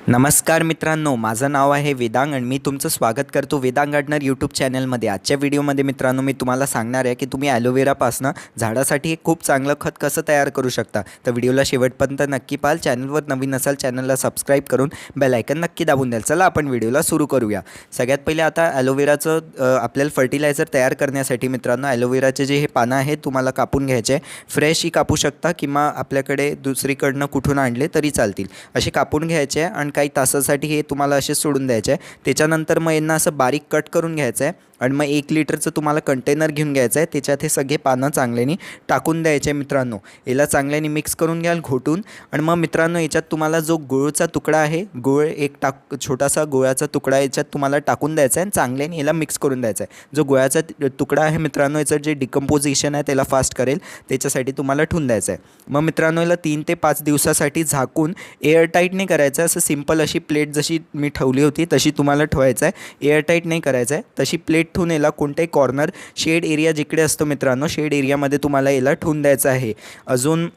नमस्कार मित्रांनो, माझं नाव आहे वेदांग आणि मी तुमचं स्वागत करतो वेदांग गार्डनर यूट्यूब चॅनलमध्ये। आजच्या व्हिडिओमध्ये मित्रांनो मी तुम्हाला सांगणार आहे की तुम्ही ॲलोवेरापासून झाडासाठी एक खूप चांगलं खत कसं तयार करू शकता। तर व्हिडिओला शेवटपर्यंत नक्की पाहाल। चॅनलवर नवीन असाल चॅनलला सबस्क्राईब करून बेल आयकन नक्की दाबून द्याल। चला आपण व्हिडिओला सुरू करूया। सगळ्यात पहिले आता ॲलोवेराचं आपल्याला फर्टिलायझर तयार करण्यासाठी मित्रांनो ॲलोवेराचे जे हे पानं आहेत तुम्हाला कापून घ्यायचे। फ्रेश ही कापू शकता किंवा आपल्याकडे दुसरीकडनं कुठून आणले तरी चालतील। असे कापून घ्यायचे आणि काही तासासाठी हे तुम्हाला असे सोडून द्यायचे आहे। त्याच्यानंतर मग यांना असं बारीक कट करून घ्यायचं आहे आणि मग 1 लिटरचं तुम्हाला कंटेनर घेऊन घ्यायचं आहे। त्याच्यात हे सगळे पानं चांगल्याने टाकून द्यायचे मित्रांनो। याला चांगल्याने मिक्स करून घ्याल घोटून। आणि मग मित्रांनो याच्यात तुम्हाला जो गुळचा तुकडा आहे, गुळ एक छोटासा गुळाचा तुकडा याच्यात तुम्हाला टाकून द्यायचा आहे आणि चांगल्याने याला मिक्स करून द्यायचा आहे। जो गुळाचा तुकडा आहे मित्रांनो याचं जे डिकम्पोजिशन आहे त्याला फास्ट करेल, त्याच्यासाठी तुम्हाला ठेवून द्यायचं आहे। मग मित्रांनो याला 3 ते 5 दिवसासाठी झाकून एअरटाईट नाही करायचं, असं सिंपल अशी प्लेट जशी मी ठेवली होती तशी तुम्हाला ठेवायचं आहे। एअरटाईट नाही करायचं आहे, तशी प्लेट ठेवून याला कोणत्याही कॉर्नर शेड एरिया जिकडे असतो मित्रांनो, शेड एरियामध्ये तुम्हाला याला ठेवून द्यायचं आहे। अजून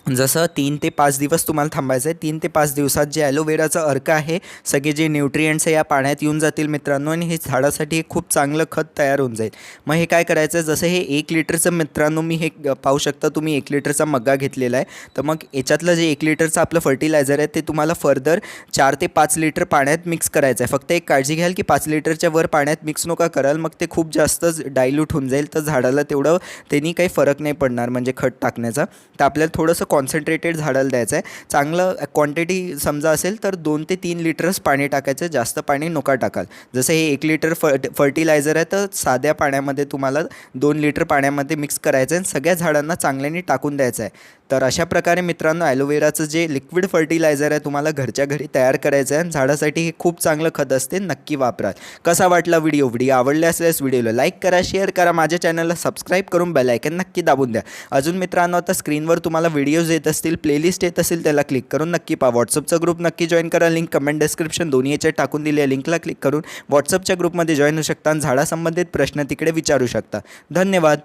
जसं 3 ते 5 दिवस तुम्हाला थांबायचं आहे। 3 ते 5 दिवसात जे ॲलोवेराचं अर्क आहे, सगळे जे न्यूट्रिएंट्स आहे या पाण्यात येऊन जातील मित्रांनो आणि हे झाडासाठी खूप चांगलं खत तयार होऊन जाईल। मग हे काय करायचं, जसं हे 1 लिटरचं मित्रांनो मी हे पाहू शकता तुम्ही 1 लिटरचा मग्गा घेतलेला आहे। तर मग याच्यातलं जे 1 लिटरचं आपलं फर्टिलायझर आहे ते तुम्हाला फर्दर 4 ते 5 लिटर पाण्यात मिक्स करायचं आहे। फक्त एक काळजी घ्याल की 5 लिटरच्या वर पाण्यात मिक्स नका कराल, मग ते खूप जास्तच डायल्यूट होऊन जाईल। तर झाडाला तेवढं त्यांनी काही फरक नाही पडणार म्हणजे खत टाकण्याचा। तर आपल्याला थोडंसं कॉन्सन्ट्रेटेड झाडाला द्यायचं आहे। चांगलं क्वांटिटी समजा असेल तर 2 ते 3 लिटरच पाणी टाकायचं, जास्त पाणी नका टाकाल। जसं हे 1 लिटर फर्टिलायझर आहे तर साध्या पाण्यामध्ये तुम्हाला 2 लिटर पाण्यामध्ये मिक्स करायचं आहे आणि सगळ्या झाडांना चांगल्याने टाकून द्यायचं आहे। तर अशा प्रकारे मित्रांनो ॲलोवेराचं जे लिक्विड फर्टिलायझर आहे तुम्हाला घरच्या घरी तयार करायचं आहे आणि झाडासाठी हे खूप चांगलं खत असते, नक्की वापरा। कसा वाटला व्हिडिओ आवडला असल्यास व्हिडिओला लाईक करा, शेअर करा, माझ्या चॅनलला सबस्क्राईब करून बेल आयकन नक्की दाबून द्या। अजून मित्रांनो आता स्क्रीनवर तुम्हाला व्हिडिओज येत असतील, प्लेलिस्ट येत असेल, त्याला क्लिक करून नक्की पहा। व्हॉट्सअपचा ग्रुप नक्की जॉईन करा, लिंक कमेंट डिस्क्रिप्शन दोन्ही याच्यात टाकून दिली आहे। लिंकला क्लिक करून व्हॉट्सअपच्या ग्रुपमध्ये जॉईन होऊ शकता आणि झाडासंबंधित प्रश्न तिकडे विचारू शकता। धन्यवाद।